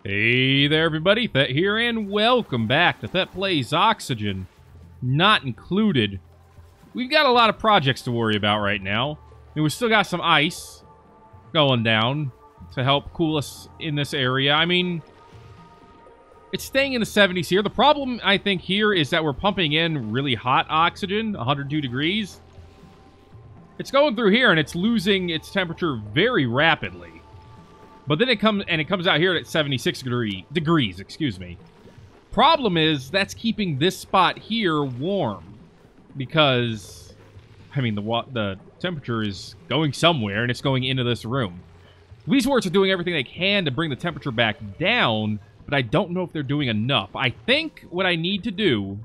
Hey there, everybody. Thet here, and welcome back to Thet Plays Oxygen Not Included. We've got a lot of projects to worry about right now. And we've still got some ice going down to help cool us in this area. I mean, it's staying in the 70s here. The problem, I think, here is that we're pumping in really hot oxygen, 102 degrees. It's going through here, and it's losing its temperature very rapidly. But then it comes out here at 76 degrees, excuse me. Problem is, that's keeping this spot here warm. Because, I mean, the temperature is going somewhere, and it's going into this room. Weezeworts are doing everything they can to bring the temperature back down, but I don't know if they're doing enough. I think what I need to do...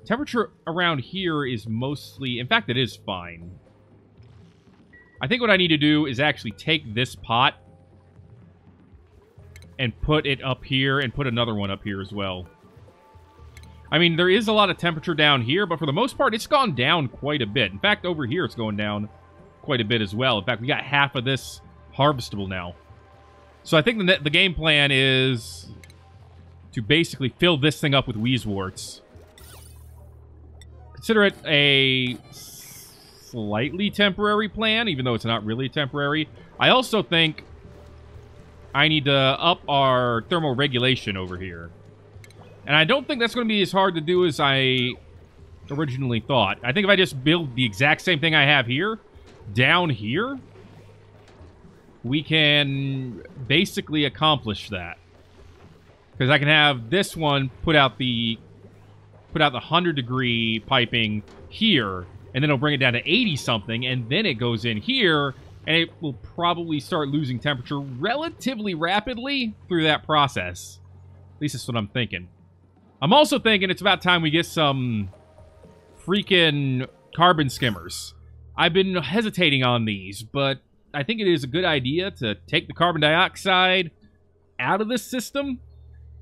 Temperature around here is mostly... In fact, it is fine. I think what I need to do is actually take this pot and put it up here and put another one up here as well. I mean, there is a lot of temperature down here, but for the most part, it's gone down quite a bit. In fact, over here, it's going down quite a bit as well. In fact, we got half of this harvestable now. So I think the game plan is to basically fill this thing up with Weezeworts. Consider it a slightly temporary plan, even though it's not really temporary. I also think I need to up our thermal regulation over here. And I don't think that's going to be as hard to do as I originally thought. I think if I just build the exact same thing I have here, down here, we can basically accomplish that. Because I can have this one put out the 100-degree piping here, and then it'll bring it down to 80-something, and then it goes in here, and it will probably start losing temperature relatively rapidly through that process. At least that's what I'm thinking. I'm also thinking it's about time we get some freaking carbon skimmers. I've been hesitating on these, but I think it is a good idea to take the carbon dioxide out of this system,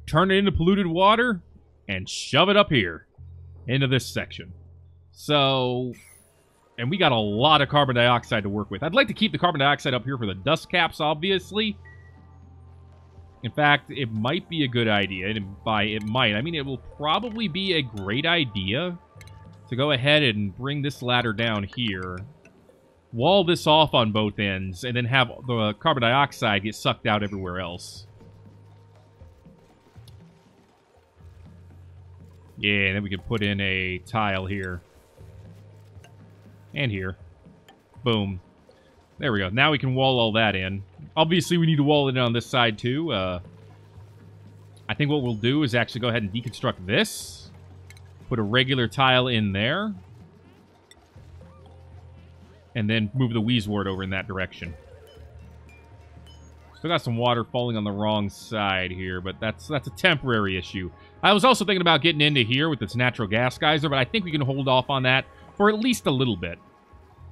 turn it into polluted water, and shove it up here into this section. So, and we got a lot of carbon dioxide to work with. I'd like to keep the carbon dioxide up here for the dust caps, obviously. In fact, it might be a good idea. And by it might, I mean it will probably be a great idea to go ahead and bring this ladder down here, wall this off on both ends, and then have the carbon dioxide get sucked out everywhere else. Yeah, and then we can put in a tile here. And here. Boom. There we go. Now we can wall all that in. Obviously, we need to wall it in on this side, too. I think what we'll do is actually go ahead and deconstruct this. Put a regular tile in there. And then move the Weezewort over in that direction. Still got some water falling on the wrong side here, but that's a temporary issue. I was also thinking about getting into here with this natural gas geyser, but I think we can hold off on that for at least a little bit.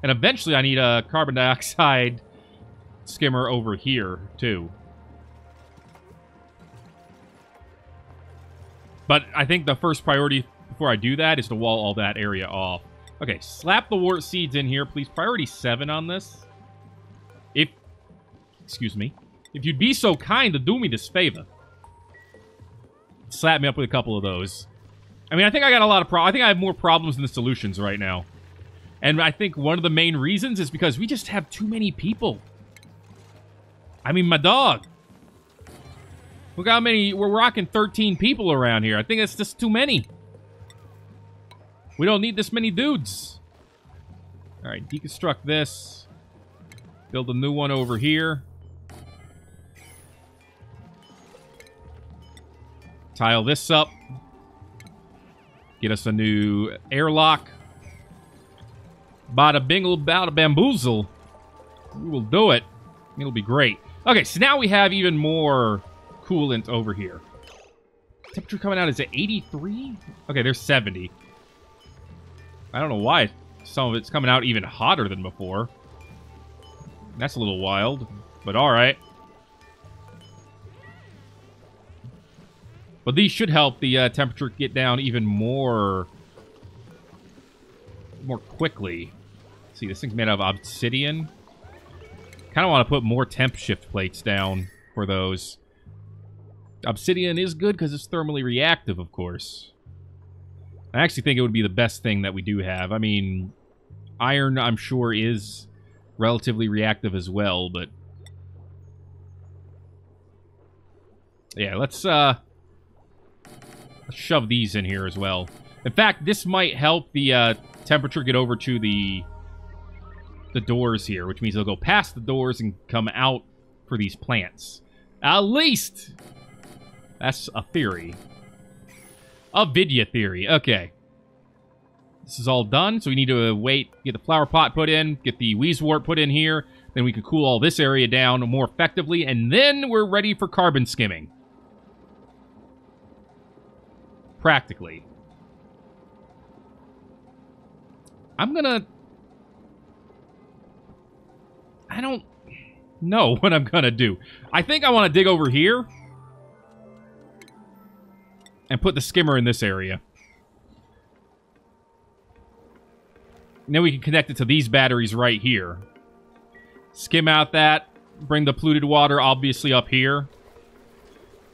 And eventually I need a carbon dioxide skimmer over here, too. But I think the first priority before I do that is to wall all that area off. Okay, slap the wart seeds in here, please. Priority 7 on this. Excuse me. If you'd be so kind to do me this favor. Slap me up with a couple of those. I mean, I think I got a lot of I think I have more problems than the solutions right now. And I think one of the main reasons is because we just have too many people. I mean, my dog. Look how many... We're rocking 13 people around here. I think that's just too many. We don't need this many dudes. Alright, deconstruct this. Build a new one over here. Tile this up. Get us a new airlock. Bada bingle, bada bamboozle. We will do it. It'll be great. Okay, so now we have even more coolant over here. Temperature coming out is at 83? Okay, there's 70. I don't know why some of it's coming out even hotter than before. That's a little wild, but alright. But these should help the temperature get down even more quickly. See, this thing's made out of obsidian. Kind of want to put more temp shift plates down. for those. Obsidian is good because it's thermally reactive, of course. I actually think it would be the best thing that we do have. I mean, iron, I'm sure, is relatively reactive as well, but... yeah, let's shove these in here as well. In fact, this might help the temperature get over to the doors here, which means they'll go past the doors and come out for these plants. At least! That's a theory. A vidya theory. Okay. This is all done, so we need to wait, get the flower pot put in, get the wheezewort put in here, then we can cool all this area down more effectively, and then we're ready for carbon skimming. Practically. I'm gonna... I don't know what I'm gonna do. I think I want to dig over here and put the skimmer in this area. And then we can connect it to these batteries right here. Skim out that, bring the polluted water obviously up here.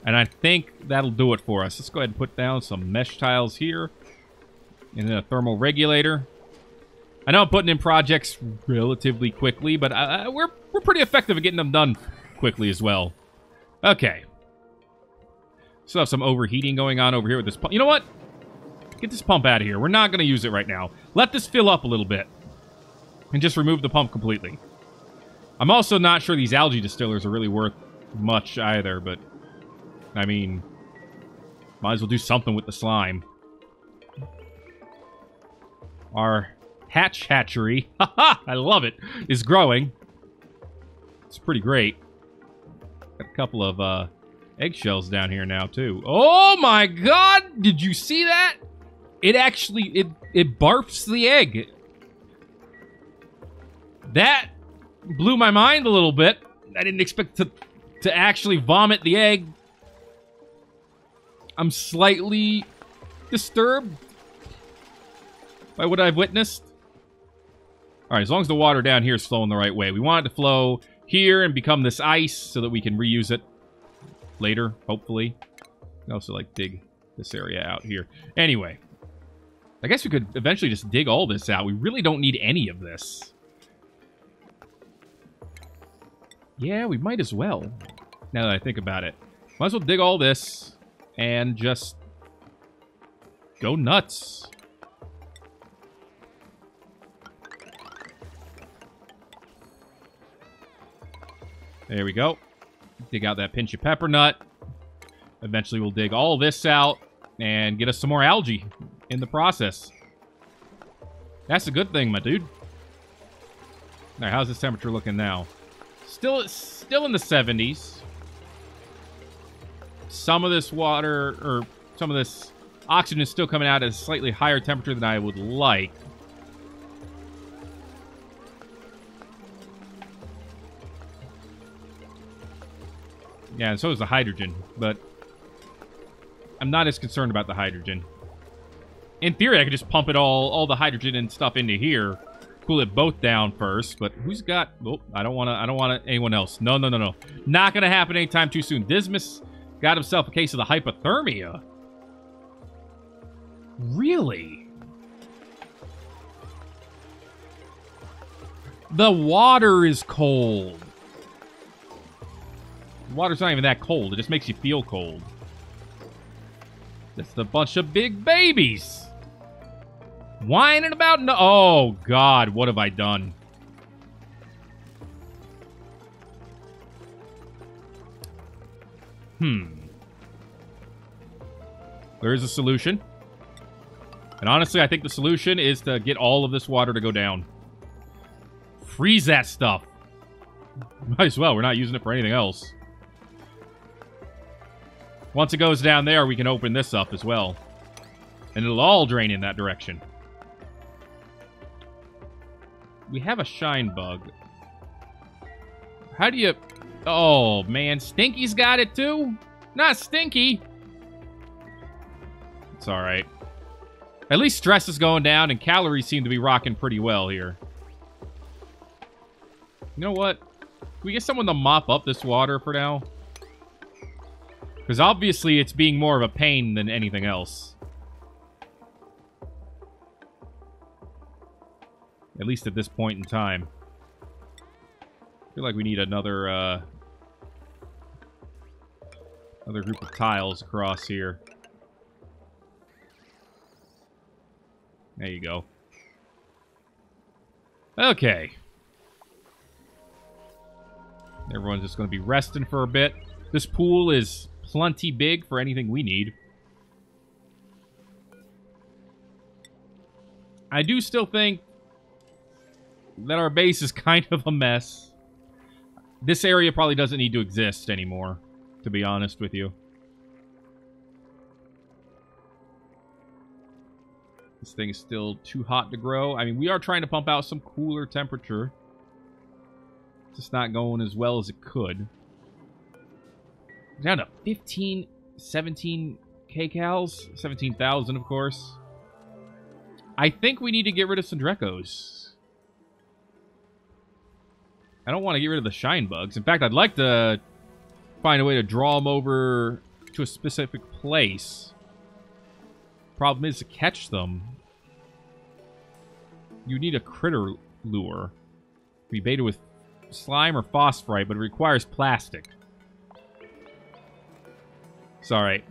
And I think that'll do it for us. Let's go ahead and put down some mesh tiles here. And then a thermal regulator. I know I'm putting in projects relatively quickly, but we're pretty effective at getting them done quickly as well. Okay. Still have some overheating going on over here with this pump. You know what? Get this pump out of here. We're not going to use it right now. Let this fill up a little bit. And just remove the pump completely. I'm also not sure these algae distillers are really worth much either, but... I mean... might as well do something with the slime. Our hatchery, haha, I love it, is growing. It's pretty great. Got a couple of eggshells down here now, too. Oh my god! Did you see that? It actually, it barfs the egg. That blew my mind a little bit. I didn't expect to actually vomit the egg. I'm slightly disturbed by what I've witnessed. Alright, as long as the water down here is flowing the right way. We want it to flow here and become this ice so that we can reuse it later, hopefully. We can also, like, dig this area out here. Anyway. I guess we could eventually just dig all this out. We really don't need any of this. Yeah, we might as well. Now that I think about it. Might as well dig all this and just go nuts. There we go. Dig out that pinch of pepper nut. Eventually we'll dig all this out and get us some more algae in the process. That's a good thing, my dude. Alright, how's this temperature looking now? Still in the 70s. Some of this water, or some of this oxygen is still coming out at a slightly higher temperature than I would like. Yeah, and so is the hydrogen, but I'm not as concerned about the hydrogen. In theory, I could just pump it all the hydrogen and stuff into here, cool it both down first. But who's got? Oh, I don't want anyone else. No. Not gonna happen anytime too soon. Dismas got himself a case of the hypothermia. Really? The water is cold. Water's not even that cold. It just makes you feel cold. It's a bunch of big babies. Whining about no... Oh, God. What have I done? There is a solution. And honestly, I think the solution is to get all of this water to go down. Freeze that stuff. Might as well. We're not using it for anything else. Once it goes down there, we can open this up as well. And it'll all drain in that direction. We have a shine bug. How do you... Oh, man. Stinky's got it, too? Not Stinky. It's alright. At least stress is going down, and calories seem to be rocking pretty well here. You know what? Can we get someone to mop up this water for now? Because obviously it's being more of a pain than anything else. At least at this point in time. I feel like we need another, another group of tiles across here. There you go. Okay. Everyone's just going to be resting for a bit. This pool is plenty big for anything we need. I do still think that our base is kind of a mess. This area probably doesn't need to exist anymore, to be honest with you. This thing is still too hot to grow. I mean, we are trying to pump out some cooler temperature. It's just not going as well as it could. Down to 15, 17 kcals. 17,000, of course. I think we need to get rid of some Drekos. I don't want to get rid of the shine bugs. In fact, I'd like to find a way to draw them over to a specific place. Problem is to catch them. You need a critter lure. Be baited with slime or phosphorite, but it requires plastic. It's alright.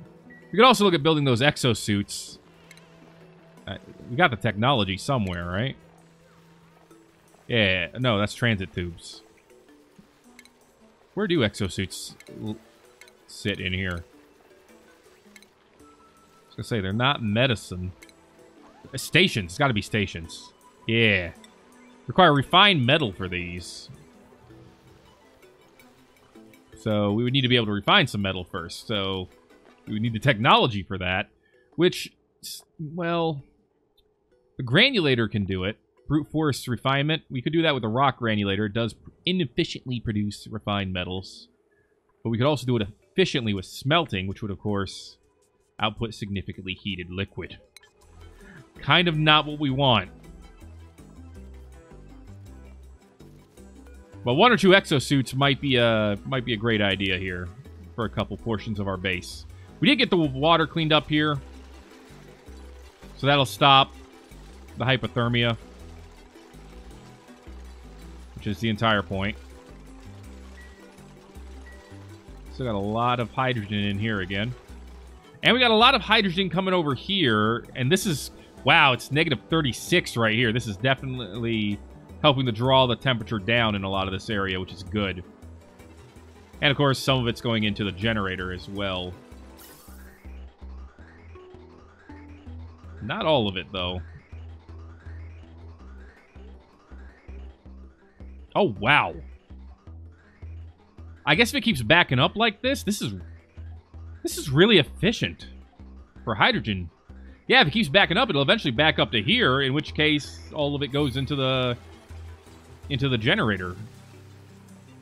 We could also look at building those exosuits. We got the technology somewhere, right? Yeah, no, that's transit tubes. Where do exosuits sit in here? I was gonna say, they're not medicine. Stations. It's gotta be stations. Yeah. Require refined metal for these. So we would need to be able to refine some metal first. So we would need the technology for that. Which, well, the granulator can do it. Brute force refinement. We could do that with a rock granulator. It does inefficiently produce refined metals. But we could also do it efficiently with smelting, which would, of course, output significantly heated liquid. Kind of not what we want. But one or two exosuits might be a great idea here for a couple portions of our base. We did get the water cleaned up here, so that'll stop the hypothermia, which is the entire point. Still got a lot of hydrogen in here again. And we got a lot of hydrogen coming over here, and this is, wow, it's negative 36 right here. This is definitely helping to draw the temperature down in a lot of this area, which is good. And, of course, some of it's going into the generator as well. Not all of it, though. Oh, wow. I guess if it keeps backing up like this, this is really efficient for hydrogen. Yeah, if it keeps backing up, it'll eventually back up to here, in which case all of it goes into the generator.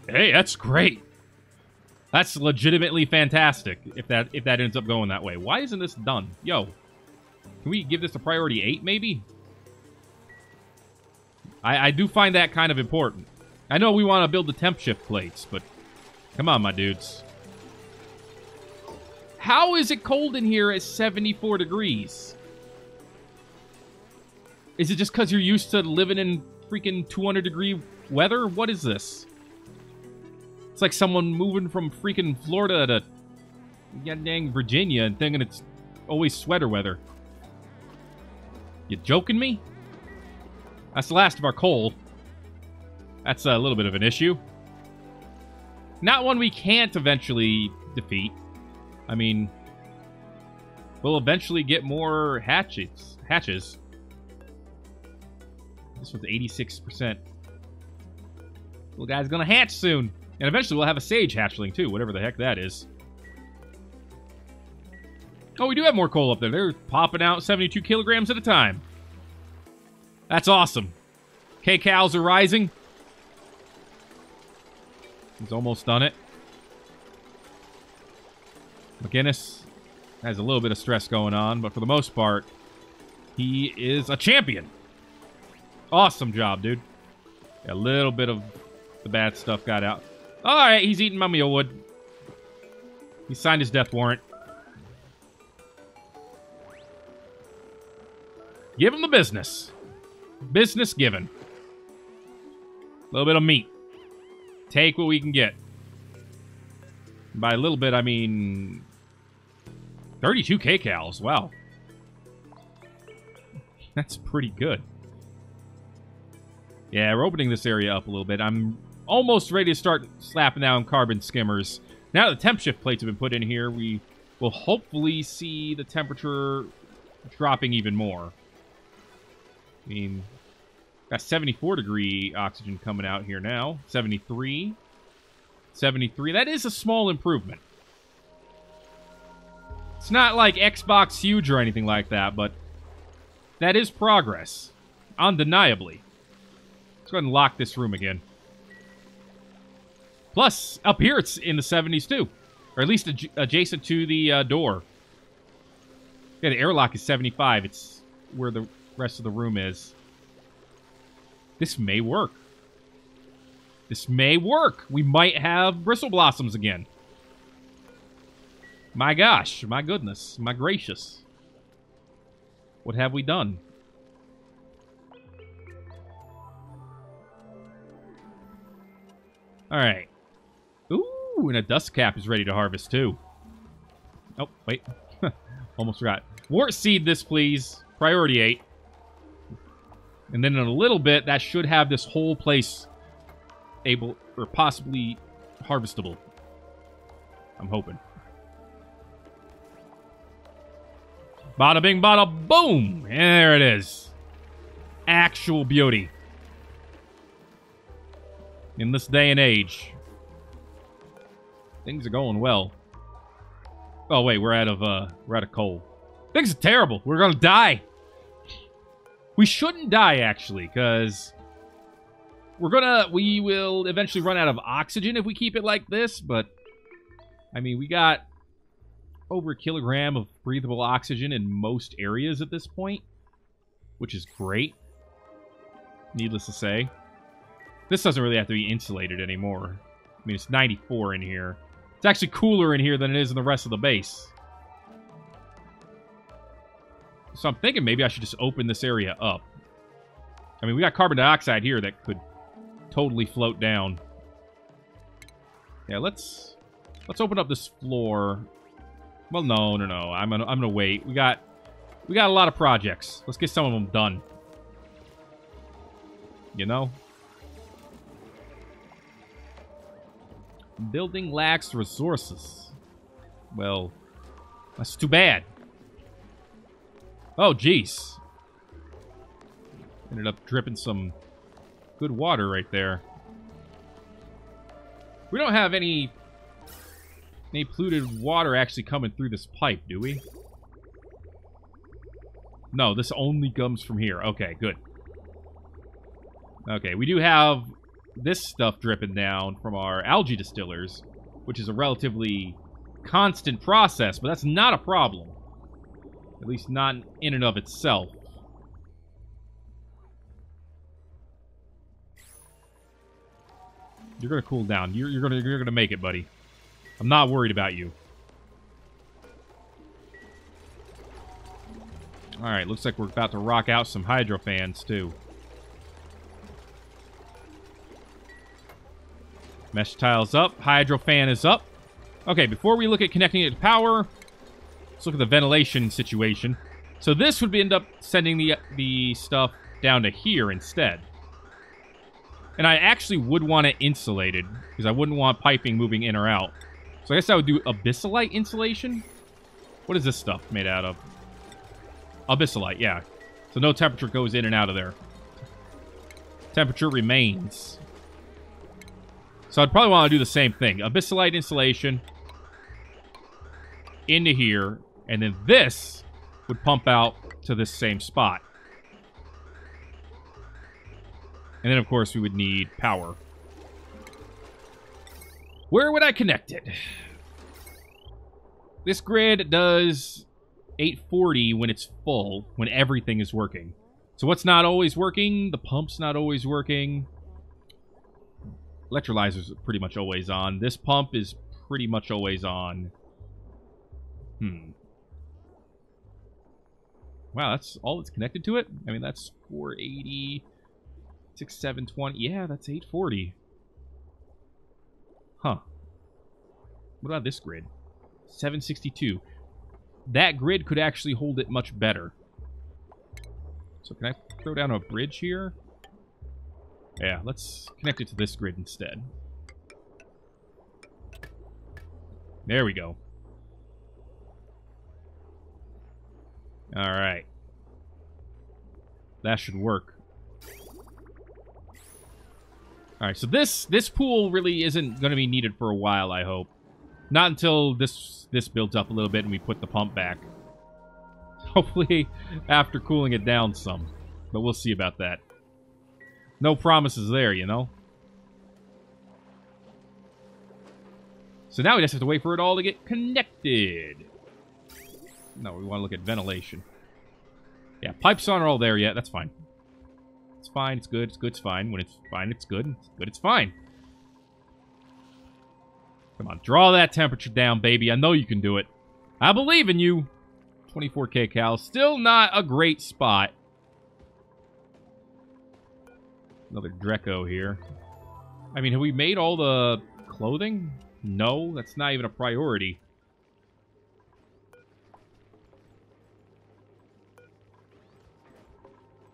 Hey, that's great. That's legitimately fantastic if that ends up going that way. Why isn't this done? Yo, can we give this a priority 8 maybe? I do find that kind of important. I know we want to build the temp shift plates, but come on, my dudes. How is it cold in here at 74 degrees? Is it just because you're used to living in freaking 200-degree weather? What is this? It's like someone moving from freaking Florida to dang Virginia and thinking it's always sweater weather. You joking me? That's the last of our coal. That's a little bit of an issue. Not one we can't eventually defeat. I mean, we'll eventually get more hatches. This one's 86%. Little guy's gonna hatch soon. And eventually we'll have a sage hatchling too, whatever the heck that is. Oh, we do have more coal up there. They're popping out 72 kilograms at a time. That's awesome. Kcals are rising. He's almost done it. McGinnis has a little bit of stress going on, but for the most part, he is a champion. Awesome job, dude. A little bit of the bad stuff got out. Alright, he's eating my mealwood. He signed his death warrant. Give him the business. Business given. A little bit of meat. Take what we can get. By a little bit, I mean 32 kcals. Wow. That's pretty good. Yeah, we're opening this area up a little bit. I'm almost ready to start slapping down carbon skimmers. Now that the temp shift plates have been put in here, we will hopefully see the temperature dropping even more. I mean, got 74 degree oxygen coming out here now. 73. 73. That is a small improvement. It's not like Xbox huge or anything like that, but that is progress. Undeniably. Let's go ahead and lock this room again. Plus, up here it's in the 70s too. Or at least adjacent to the door. Yeah, the airlock is 75. It's where the rest of the room is. This may work. This may work. We might have bristle blossoms again. My gosh. My goodness. My gracious. What have we done? Alright. Ooh, and a dust cap is ready to harvest too. Oh, wait. Almost forgot. Wart seed this, please. Priority 8. And then in a little bit, that should have this whole place able, or possibly harvestable. I'm hoping. Bada bing, bada boom! And there it is. Actual beauty. In this day and age. Things are going well. Oh wait, we're out of coal. Things are terrible. We're gonna die. We shouldn't die actually, because we will eventually run out of oxygen if we keep it like this, but I mean, we got over a kilogram of breathable oxygen in most areas at this point, which is great. Needless to say. This doesn't really have to be insulated anymore. I mean, it's 94 in here. It's actually cooler in here than it is in the rest of the base. So I'm thinking maybe I should just open this area up. I mean, we got carbon dioxide here that could totally float down. Yeah, let's open up this floor. Well, no. I'm gonna wait. We got a lot of projects. Let's get some of them done. You know? Building lacks resources. Well, that's too bad. Oh, jeez. Ended up dripping some good water right there. We don't have any polluted water actually coming through this pipe, do we? No, this only comes from here. Okay, good. Okay, we do have this stuff dripping down from our algae distillers, which is a relatively constant process, but that's not a problem. At least not in and of itself. You're gonna cool down. You're gonna make it, buddy. I'm not worried about you. Alright, looks like we're about to rock out some hydro fans, too. Mesh tiles up. Hydro fan is up. Okay, before we look at connecting it to power, let's look at the ventilation situation. So this would end up sending the stuff down to here instead. And I actually would want it insulated, because I wouldn't want piping moving in or out. So I guess I would do abyssalite insulation? What is this stuff made out of? Abyssalite, yeah. So no temperature goes in and out of there. Temperature remains. So I'd probably want to do the same thing. Abyssalite insulation into here, and then this would pump out to this same spot. And then, of course, we would need power. Where would I connect it? This grid does 840 when it's full, when everything is working. So what's not always working? The pump's not always working. Electrolyzer's pretty much always on. This pump is pretty much always on. Wow, that's all that's connected to it? I mean, that's 480, 720. Yeah, that's 840. Huh. What about this grid? 762. That grid could actually hold it much better. So can I throw down a bridge here? Yeah, let's connect it to this grid instead. There we go. Alright. That should work. Alright, so this pool really isn't going to be needed for a while, I hope. Not until this builds up a little bit and we put the pump back. Hopefully after cooling it down some. But we'll see about that. No promises there, you know? So now we just have to wait for it all to get connected. No, we want to look at ventilation. Yeah, pipes aren't all there yet. That's fine. It's fine. It's good. It's good. It's fine. When it's fine, it's good. It's good. It's fine. Come on. Draw that temperature down, baby. I know you can do it. I believe in you. 24K cal. Still not a great spot. Another Dreco here. I mean, have we made all the clothing? No, that's not even a priority.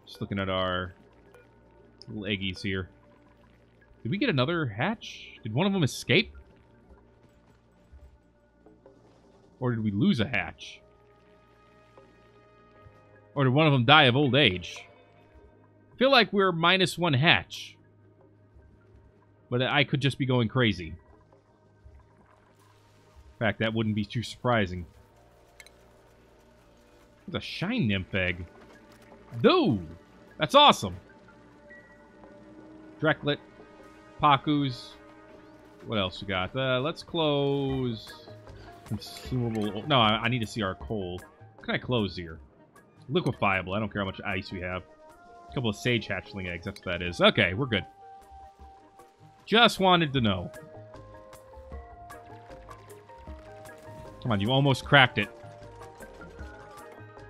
Just looking at our little eggies here. Did we get another hatch? Did one of them escape? Or did we lose a hatch? Or did one of them die of old age? I feel like we're -1 hatch. But I could just be going crazy. In fact, that wouldn't be too surprising. There's a shine nymph egg. Dude! That's awesome! Dreklet. Pakus. What else we got? Let's close... Consumable... No, I need to see our coal. What can I close here? Liquefiable. I don't care how much ice we have. A couple of sage hatchling eggs. That's what that is. Okay, we're good. Just wanted to know. Come on, you almost cracked it.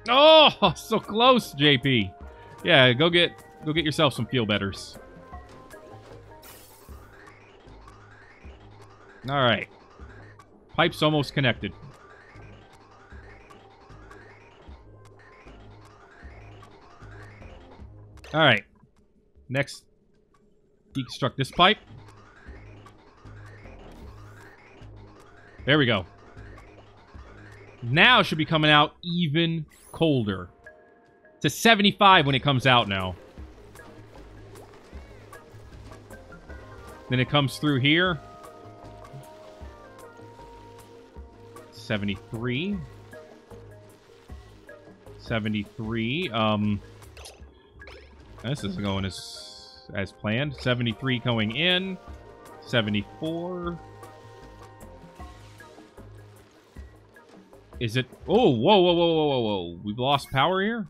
Oh, so close, JP. Yeah, go get yourself some feel betters. All right. Pipe's almost connected. All right. Next, deconstruct this pipe. There we go. Now it should be coming out even colder. To 75 when it comes out now. Then it comes through here. 73. 73. This isn't going as planned. 73 going in. 74. Is it... Oh, whoa, whoa, whoa, whoa, whoa, whoa. We've lost power here?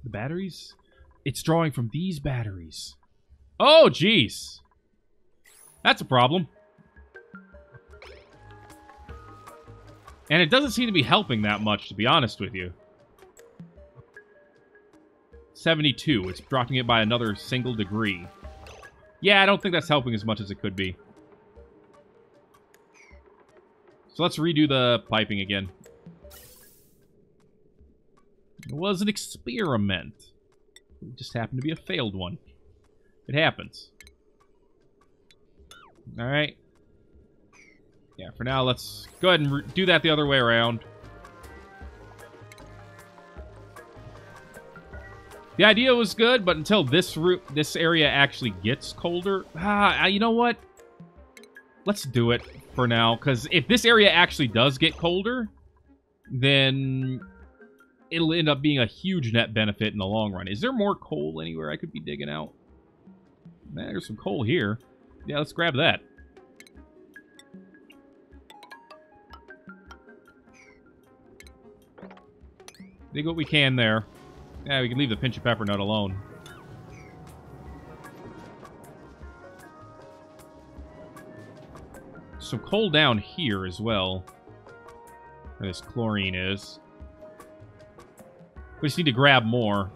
The batteries? It's drawing from these batteries. Oh, jeez. That's a problem. And it doesn't seem to be helping that much, to be honest with you. 72. It's dropping it by another single degree. Yeah, I don't think that's helping as much as it could be. So let's redo the piping again. It was an experiment. It just happened to be a failed one. It happens. Alright. Yeah, for now, let's go ahead and do that the other way around. The idea was good, but until this area actually gets colder... you know what? Let's do it for now, because if this area actually does get colder, then it'll end up being a huge net benefit in the long run. Is there more coal anywhere I could be digging out? There's some coal here. Yeah, let's grab that. Dig what we can there. Yeah, we can leave the pinch of pepper nut alone. some coal down here as well. Where this chlorine is. We just need to grab more.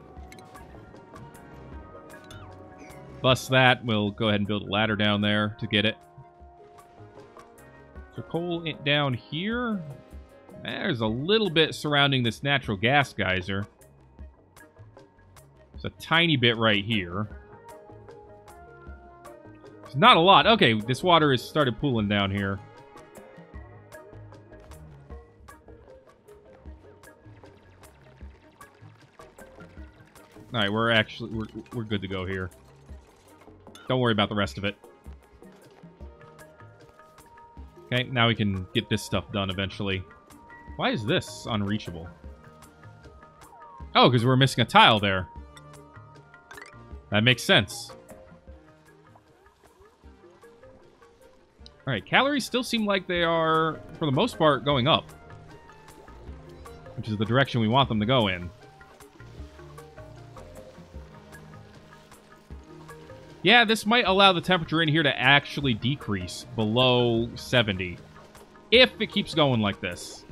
Bust that. We'll go ahead and build a ladder down there to get it. So coal down here. There's a little bit surrounding this natural gas geyser. There's a tiny bit right here. It's not a lot. Okay, this water has started pooling down here. All right, we're good to go here. Don't worry about the rest of it. Okay, now we can get this stuff done eventually. Why is this unreachable? Oh, because we're missing a tile there. That makes sense. Alright, calories still seem like they are, for the most part, going up. Which is the direction we want them to go in. Yeah, this might allow the temperature in here to actually decrease below 70. If it keeps going like this.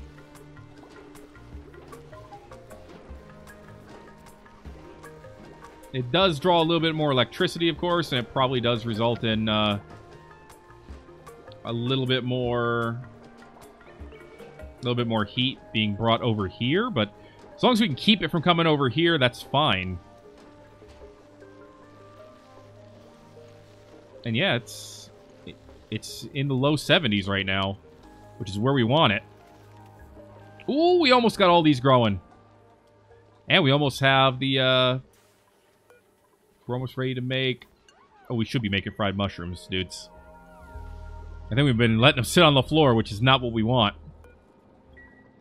It does draw a little bit more electricity, of course, and it probably does result in a little bit more heat being brought over here, but as long as we can keep it from coming over here, that's fine. And yeah, it's in the low 70s right now, which is where we want it. Ooh, we almost got all these growing. And we almost have the, we're almost ready to make... Oh, we should be making fried mushrooms, dudes. I think we've been letting them sit on the floor, which is not what we want.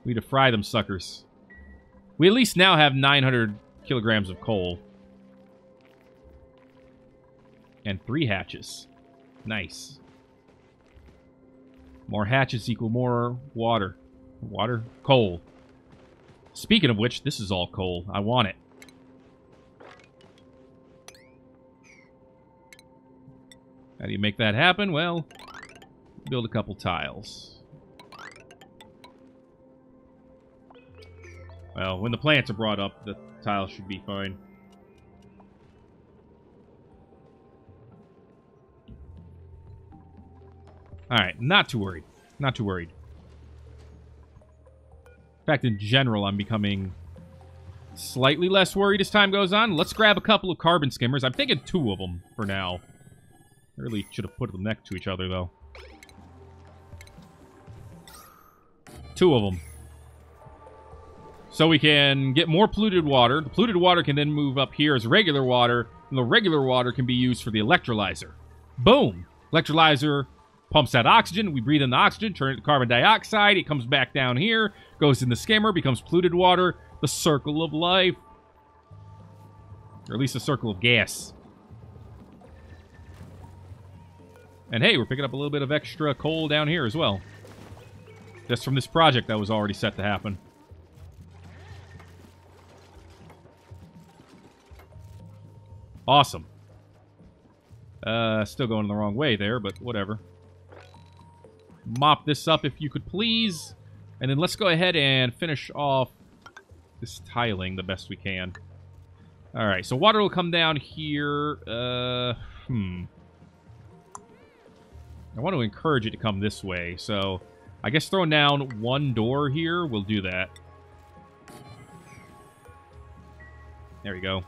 We need to fry them suckers. We at least now have 900 kilograms of coal. And 3 hatches. Nice. More hatches equal more water. Water? Coal. Speaking of which, this is all coal. I want it. How do you make that happen? Well, build a couple tiles. Well, when the plants are brought up, the tiles should be fine. Alright, not too worried. Not too worried. In fact, in general, I'm becoming slightly less worried as time goes on. Let's grab a couple of carbon skimmers. I'm thinking 2 of them for now. I really should have put them next to each other, though. 2 of them. So we can get more polluted water. The polluted water can then move up here as regular water, and the regular water can be used for the electrolyzer. Boom! Electrolyzer pumps out oxygen. We breathe in the oxygen, turn it to carbon dioxide. It comes back down here, goes in the skimmer, becomes polluted water. The circle of life. Or at least a circle of gas. And hey, we're picking up a little bit of extra coal down here as well. Just from this project that was already set to happen. Awesome. Still going the wrong way there, but whatever. Mop this up if you could please. And then let's go ahead and finish off this tiling the best we can. Alright, so water will come down here. I want to encourage it to come this way, so I guess throwing down 1 door here will do that. There we go.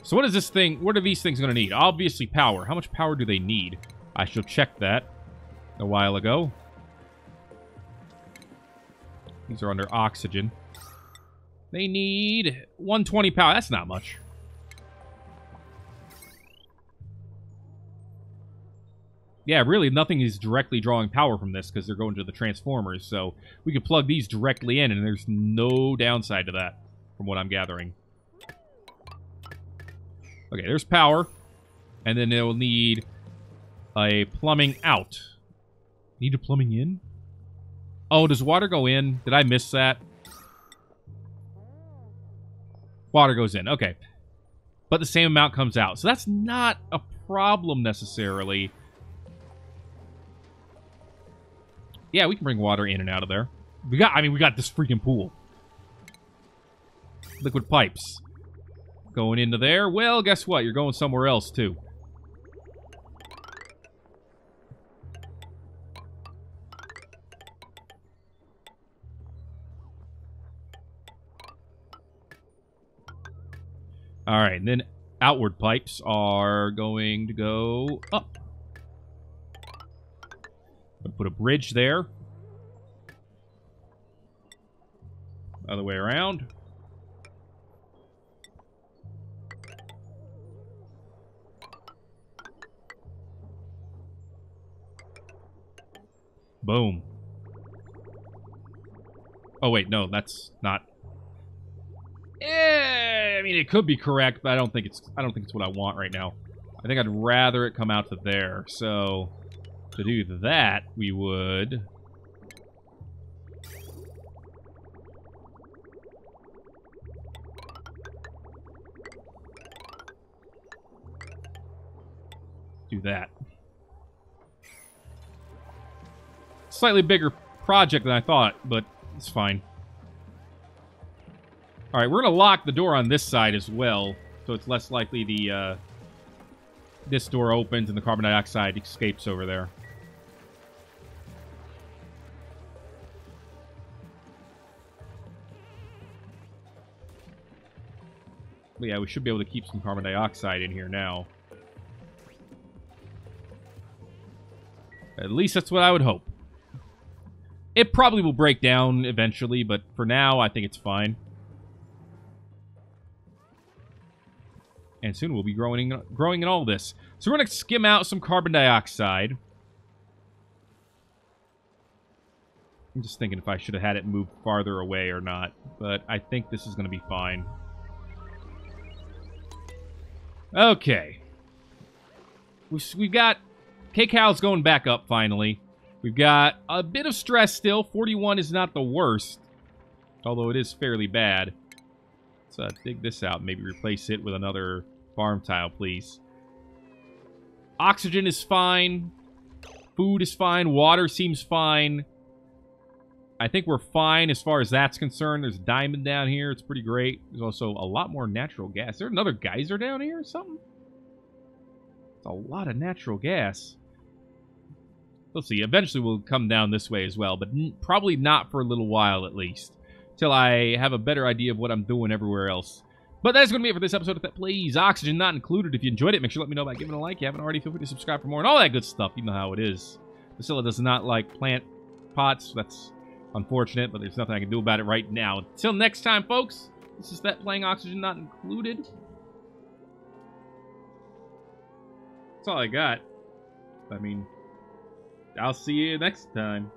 So what is this thing? What are these things going to need? Obviously power. How much power do they need? I should have checked that a while ago. These are under oxygen. They need 120 power. That's not much. Yeah, really, nothing is directly drawing power from this because they're going to the transformers. So we could plug these directly in, and there's no downside to that, from what I'm gathering. Okay, there's power. And then they'll need a plumbing out. Need a plumbing in? Oh, does water go in? Did I miss that? Water goes in, okay. But the same amount comes out. So that's not a problem necessarily. Yeah, we can bring water in and out of there. We got this freaking pool. Liquid pipes. Going into there. Well, guess what? You're going somewhere else, too. Alright, and then outward pipes are going to go up. Put a bridge there. Other way around. Boom. Oh wait, no, that's not. I mean, it could be correct, but I don't think it's what I want right now. I think I'd rather it come out to there. So to do that, we would do that. Slightly bigger project than I thought, but it's fine. Alright, we're going to lock the door on this side as well, so it's less likely the this door opens and the carbon dioxide escapes over there. But yeah, we should be able to keep some carbon dioxide in here now. At least that's what I would hope. It probably will break down eventually, but for now, I think it's fine. And soon we'll be growing in all this. So we're going to skim out some carbon dioxide. I'm just thinking if I should have had it move farther away or not. But I think this is going to be fine. Okay. We've got K-Cal's going back up finally. We've got a bit of stress still. 41 is not the worst. Although it is fairly bad. Let's dig this out. Maybe replace it with another farm tile, please. Oxygen is fine. Food is fine. Water seems fine. I think we're fine as far as that's concerned. There's a diamond down here. It's pretty great. There's also a lot more natural gas. Is there another geyser down here or something? It's a lot of natural gas. Let's see. Eventually we'll come down this way as well, but probably not for a little while at least. Till I have a better idea of what I'm doing everywhere else. But that's going to be it for this episode of Thet Plays. Oxygen not included. If you enjoyed it, make sure to let me know by giving a like. If you haven't already, feel free to subscribe for more and all that good stuff. You know how it is. Priscilla does not like plant pots. That's unfortunate, but there's nothing I can do about it right now. Until next time, folks, this is Thet playing Oxygen not included. That's all I got. I mean, I'll see you next time.